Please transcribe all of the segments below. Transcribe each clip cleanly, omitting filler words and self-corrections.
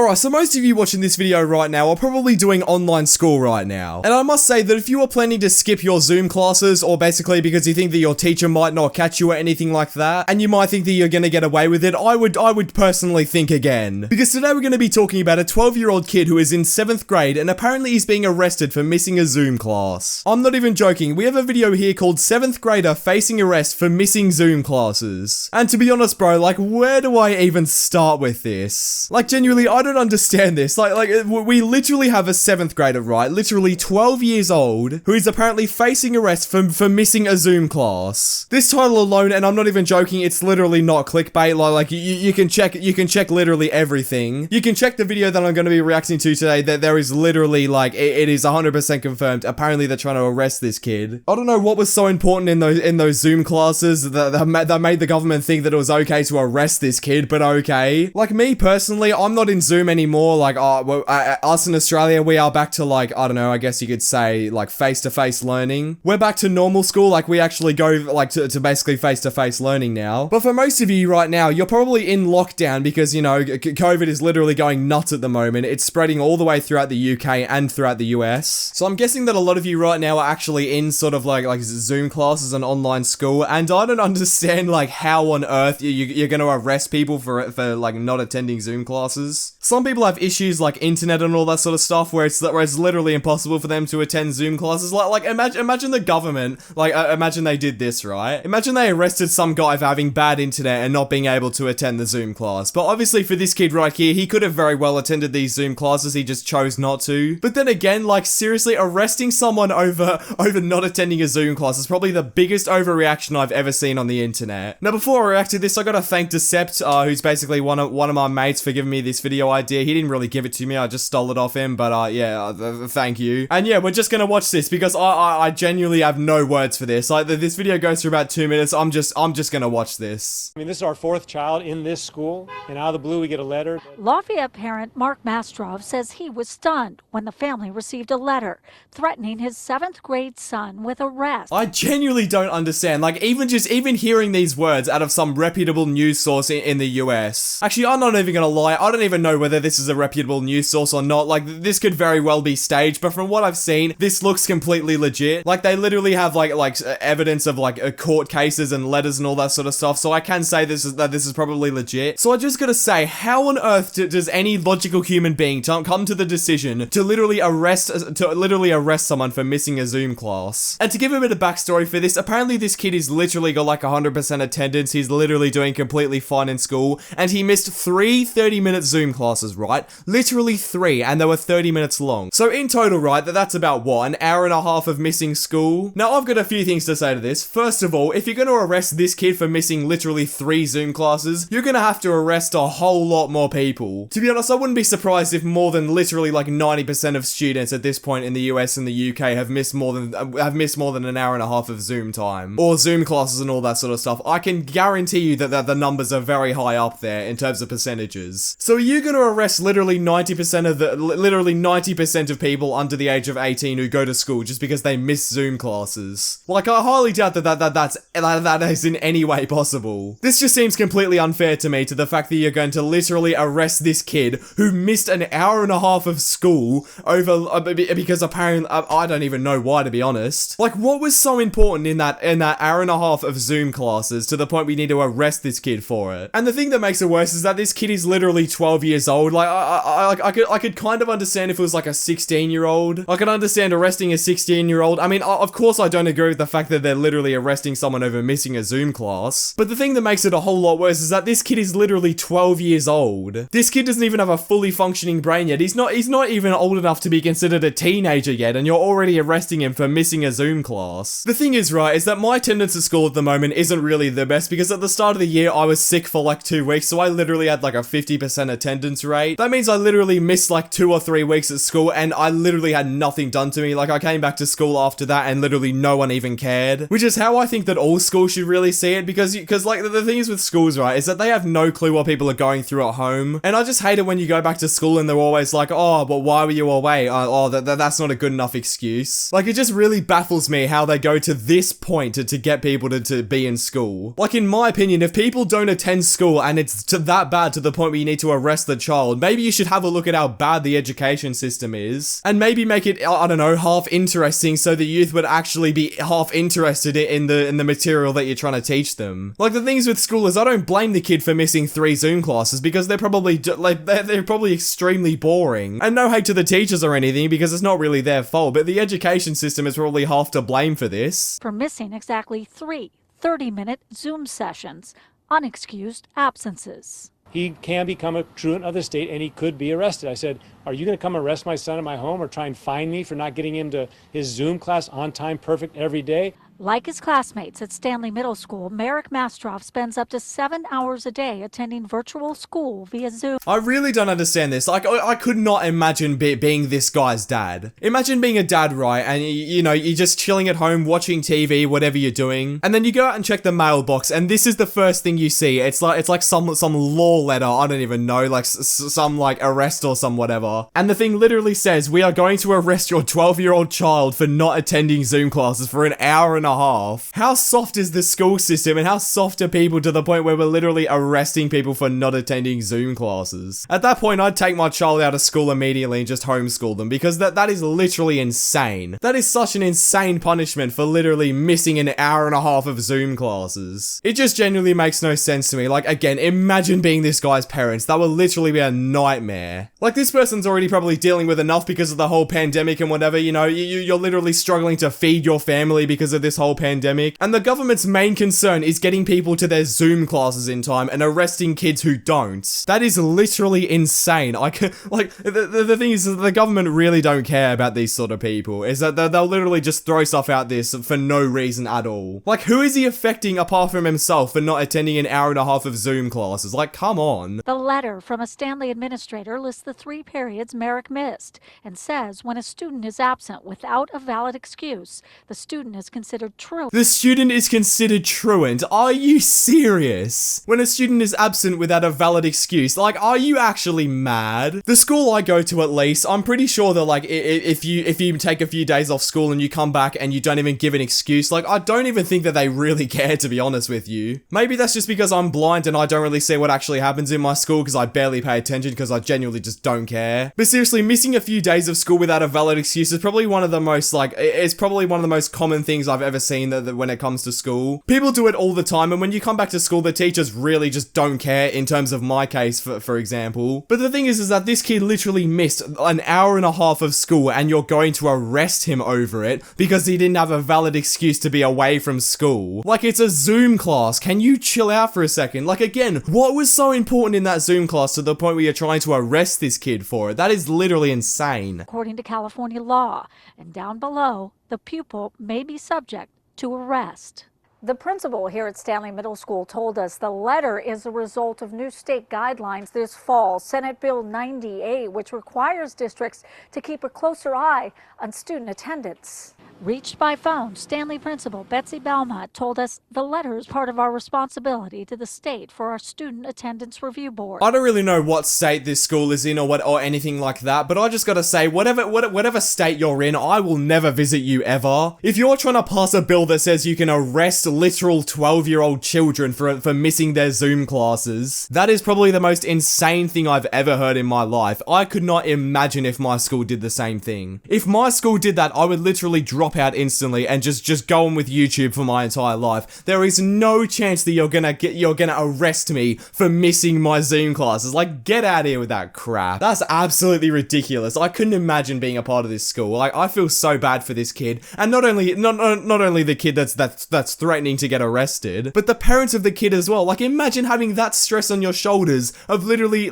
Alright, so most of you watching this video right now are probably doing online school right now. And I must say that if you are planning to skip your Zoom classes, or basically because you think that your teacher might not catch you or anything like that, and you might think that you're gonna get away with it, I would personally think again. Because today we're gonna be talking about a 12-year-old kid who is in 7th grade and apparently he's being arrested for missing a Zoom class. I'm not even joking, we have a video here called 7th grader facing arrest for missing Zoom classes. And to be honest bro, like where do I even start with this? Like genuinely, I don't understand this. Like we literally have a 7th grader, right? Literally 12 years old, who is apparently facing arrest for missing a Zoom class. This title alone, and I'm not even joking, it's literally not clickbait. Like you can check literally everything. You can check the video that I'm going to be reacting to today, that there is literally like, it is 100% confirmed. Apparently they're trying to arrest this kid. I don't know what was so important in those Zoom classes that made the government think that it was okay to arrest this kid, but okay. Like me personally, I'm not in Zoom anymore. Like, us in Australia, we are back to like, I don't know, I guess you could say like face-to-face learning. We're back to normal school, like we actually go like to basically face-to-face learning now. But for most of you right now, you're probably in lockdown because, you know, COVID is literally going nuts at the moment. It's spreading all the way throughout the UK and throughout the US. So I'm guessing that a lot of you right now are actually in sort of like Zoom classes and online school, and I don't understand like how on earth you're gonna arrest people for like not attending Zoom classes. Some people have issues like internet and all that sort of stuff where it's literally impossible for them to attend Zoom classes. Like imagine the government, like imagine they did this, right? Imagine they arrested some guy for having bad internet and not being able to attend the Zoom class. But obviously for this kid right here, he could have very well attended these Zoom classes, he just chose not to. But then again, like seriously, arresting someone over not attending a Zoom class is probably the biggest overreaction I've ever seen on the internet. Now before I react to this, I gotta thank Decept, who's basically one of my mates, for giving me this video idea. He didn't really give it to me, I just stole it off him, but yeah, thank you. And yeah, we're just gonna watch this because I genuinely have no words for this. Like this video goes for about 2 minutes. I'm just gonna watch this. I mean, this is our 4th child in this school, and out of the blue we get a letter. Lafayette parent Mark Mastrov says he was stunned when the family received a letter threatening his 7th grade son with arrest. I genuinely don't understand. Like even hearing these words out of some reputable news source in the US. Actually, I'm not even gonna lie. I don't even know whether this is a reputable news source or not. Like this could very well be staged, but from what I've seen, this looks completely legit. Like they literally have like evidence of like court cases and letters and all that sort of stuff. So I can say this is probably legit. So I just gotta say, how on earth does any logical human being come to the decision to literally arrest someone for missing a Zoom class? And to give a bit of backstory for this, apparently this kid is literally got like 100% attendance. He's literally doing completely fine in school, and he missed 3 30-minute Zoom classes, right? Literally 3, and they were 30 minutes long. So in total, right, that's about what, an hour and a half of missing school? Now I've got a few things to say to this. First of all, if you're gonna arrest this kid for missing literally 3 Zoom classes, you're gonna have to arrest a whole lot more people. To be honest, I wouldn't be surprised if more than literally like 90% of students at this point in the US and the UK have missed more than an hour and a half of Zoom time, or Zoom classes and all that sort of stuff. I can guarantee you that the numbers are very high up there in terms of percentages. So are you gonna arrest literally 90% of people under the age of 18 who go to school just because they miss Zoom classes? Like, I highly doubt that is in any way possible. This just seems completely unfair to me, to the fact that you're going to literally arrest this kid who missed an hour and a half of school over because apparently I don't even know why, to be honest. Like, what was so important in that hour and a half of Zoom classes to the point we need to arrest this kid for it? And the thing that makes it worse is that this kid is literally 12 years old. Like, I could kind of understand if it was like a 16-year-old. I could understand arresting a 16-year-old. I mean, of course I don't agree with the fact that they're literally arresting someone over missing a Zoom class. But the thing that makes it a whole lot worse is that this kid is literally 12 years old. This kid doesn't even have a fully functioning brain yet. He's not even old enough to be considered a teenager yet, and you're already arresting him for missing a Zoom class. The thing is, right, is that my attendance at school at the moment isn't really the best, because at the start of the year I was sick for like 2 weeks, so I literally had like a 50% attendance rate. That means I literally missed like 2 or 3 weeks at school, and I literally had nothing done to me. Like, I came back to school after that and literally no one even cared, which is how I think that all schools should really see it, because like the thing is with schools, right, is that they have no clue what people are going through at home. And I just hate it when you go back to school and they're always like, oh, but why were you away? That's not a good enough excuse. Like, it just really baffles me how they go to this point to get people to be in school. Like, in my opinion, if people don't attend school and it's that bad to the point where you need to arrest the child, child, maybe you should have a look at how bad the education system is, and maybe make it, I don't know, half interesting so the youth would actually be half interested in the material that you're trying to teach them. Like, the things with school is, I don't blame the kid for missing 3 Zoom classes because they're probably, they're probably extremely boring. And no hate to the teachers or anything because it's not really their fault, but the education system is probably half to blame for this. For missing exactly 3 30-minute Zoom sessions, unexcused absences. He can become a truant of the state and he could be arrested. I said, are you going to come arrest my son at my home or try and fine me for not getting him to his Zoom class on time, perfect every day? Like his classmates at Stanley Middle School, Merrick Mastroff spends up to 7 hours a day attending virtual school via Zoom. I really don't understand this. Like, I could not imagine being this guy's dad. Imagine being a dad, right? And you know, you're just chilling at home, watching TV, whatever you're doing. And then you go out and check the mailbox and this is the first thing you see. It's like some law letter. I don't even know, like some like arrest or some whatever. And the thing literally says, we are going to arrest your 12-year-old child for not attending Zoom classes for an hour and a half. How soft is the school system and how soft are people to the point where we're literally arresting people for not attending Zoom classes? At that point, I'd take my child out of school immediately and just homeschool them because that is literally insane. That is such an insane punishment for literally missing an hour and a half of Zoom classes. It just genuinely makes no sense to me. Like, again, imagine being this guy's parents. That would literally be a nightmare. Like, this person's already probably dealing with enough because of the whole pandemic and whatever, you know, you're literally struggling to feed your family because of this whole pandemic, and the government's main concern is getting people to their Zoom classes in time and arresting kids who don't. That is literally insane. I can, like, the thing is that the government really don't care about these sort of people, is that they'll literally just throw stuff out this for no reason at all. Like, who is he affecting apart from himself for not attending an hour and a half of Zoom classes? Like, come on. The letter from a Stanley administrator lists the 3 periods Merrick missed and says when a student is absent without a valid excuse, the student is considered truant. The student is considered truant. Are you serious? When a student is absent without a valid excuse, like, are you actually mad? The school I go to, at least, I'm pretty sure that, like, if you take a few days off school and you come back and you don't even give an excuse, like, I don't even think that they really care, to be honest with you. Maybe that's just because I'm blind and I don't really see what actually happens in my school because I barely pay attention because I genuinely just don't care. But seriously, missing a few days of school without a valid excuse is probably one of the most, like, it's probably one of the most common things I've ever seen that when it comes to school. People do it all the time, and when you come back to school, the teachers really just don't care in terms of my case, for example. But the thing is that this kid literally missed an hour and a half of school and you're going to arrest him over it because he didn't have a valid excuse to be away from school. Like, it's a Zoom class. Can you chill out for a second? Like, again, what was so important in that Zoom class to the point where you're trying to arrest this kid for it? That is literally insane. According to California law, and down below, the pupil may be subject to arrest. The principal here at Stanley Middle School told us the letter is a result of new state guidelines this fall, Senate Bill 98, which requires districts to keep a closer eye on student attendance. Reached by phone, Stanley Principal Betsy Belmont told us the letter is part of our responsibility to the state for our Student Attendance Review Board. I don't really know what state this school is in or anything like that, but I just gotta say, whatever state you're in, I will never visit you ever. If you're trying to pass a bill that says you can arrest literal 12-year-old children for missing their Zoom classes, that is probably the most insane thing I've ever heard in my life. I could not imagine if my school did the same thing. If my school did that, I would literally drop out instantly and just go on with YouTube for my entire life. There is no chance that you're gonna arrest me for missing my Zoom classes. Like, get out of here with that crap. That's absolutely ridiculous. I couldn't imagine being a part of this school. Like, I feel so bad for this kid, and not only the kid that's threatening to get arrested, but the parents of the kid as well. Like, imagine having that stress on your shoulders of literally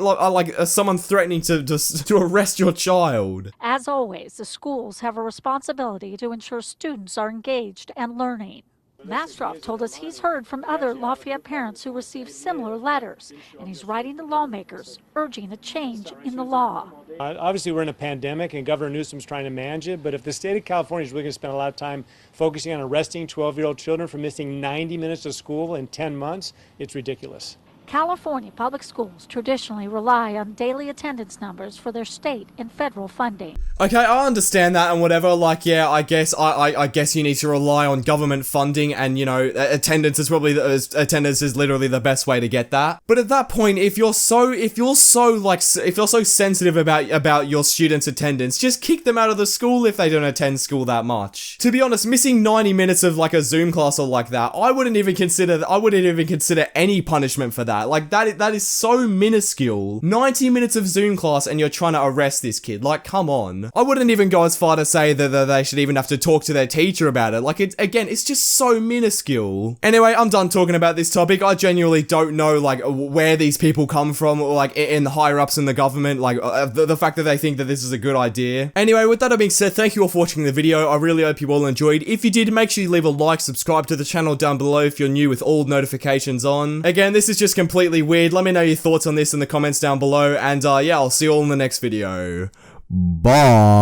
someone threatening to arrest your child. As always, the schools have a responsibility to ensure students are engaged and learning. Mastroff told us he's heard from other Lafayette parents who received similar letters, and he's writing to lawmakers urging a change in the law. Obviously, we're in a pandemic and Governor Newsom's trying to manage it, but if the state of California is really going to spend a lot of time focusing on arresting 12-year-old children for missing 90 minutes of school in 10 months, it's ridiculous. California public schools traditionally rely on daily attendance numbers for their state and federal funding. Okay, I understand that and whatever, like, yeah, I guess you need to rely on government funding and, you know, attendance is literally the best way to get that. But at that point, if you're so sensitive about your students' attendance, just kick them out of the school if they don't attend school that much. To be honest, missing 90 minutes of like a Zoom class or like that, I wouldn't even consider any punishment for that. Like, that is so minuscule. 90 minutes of Zoom class and you're trying to arrest this kid. Like, come on. I wouldn't even go as far to say that they should even have to talk to their teacher about it. Like, it's just so minuscule. Anyway, I'm done talking about this topic. I genuinely don't know, like, where these people come from, or, like, in the higher-ups in the government, like, the fact that they think that this is a good idea. Anyway, with that being said, thank you all for watching the video. I really hope you all enjoyed. If you did, make sure you leave a like, subscribe to the channel down below if you're new with all notifications on. Again, this is just completely weird. Let me know your thoughts on this in the comments down below, and yeah, I'll see you all in the next video. Bye.